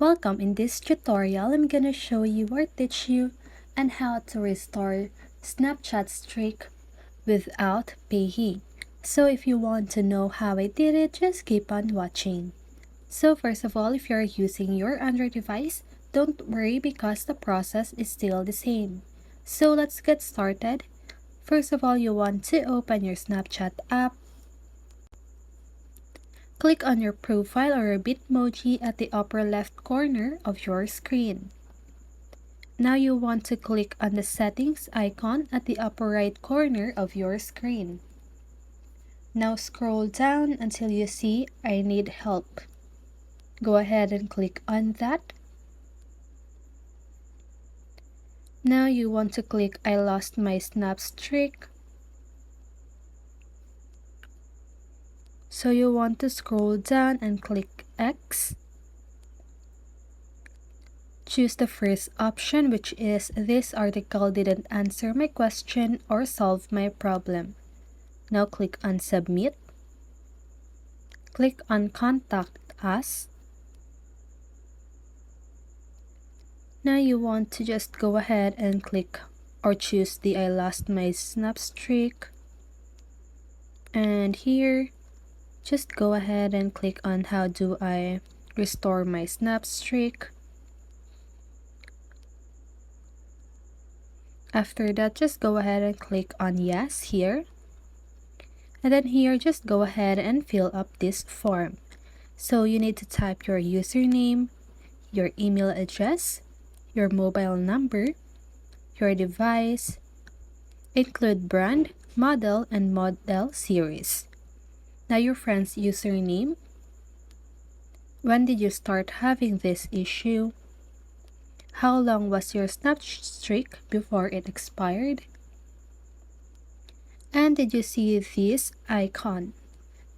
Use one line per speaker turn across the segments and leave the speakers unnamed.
Welcome. In this tutorial, I'm gonna show you or teach you on how to restore Snapchat streak without paying. So if you want to know how I did it, just keep on watching. So first of all, if you're using your Android device, don't worry because the process is still the same. So let's get started. First of all, you want to open your Snapchat app. Click on your profile or your Bitmoji at the upper left corner of your screen. Now you want to click on the settings icon at the upper right corner of your screen. Now scroll down until you see I need help. Go ahead and click on that. Now you want to click I lost my Snapstreak. So you want to scroll down and click X. Choose the first option, which is this article didn't answer my question or solve my problem. Now click on Submit. Click on Contact Us. Now you want to just go ahead and click or choose the I lost my Snapstreak. And here, just go ahead and click on how do I restore my Snapstreak. After that, just go ahead and click on yes here. And then here, just go ahead and fill up this form. So you need to type your username, your email address, your mobile number, your device, include brand, model, and model series. Now your friend's username. When did you start having this issue? How long was your Snapstreak before it expired? And did you see this icon?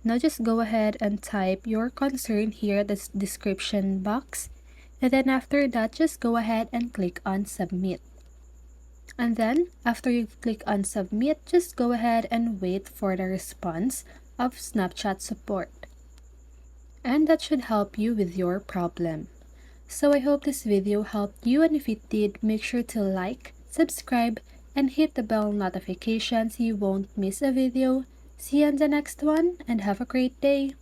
Now just go ahead and type your concern here at the description box. And then after that, just go ahead and click on Submit. And then after you click on Submit, just go ahead and wait for the response of Snapchat support. And that should help you with your problem. So I hope this video helped you, and if it did, make sure to like, subscribe, and hit the bell notification so you won't miss a video. See you on the next one, and have a great day.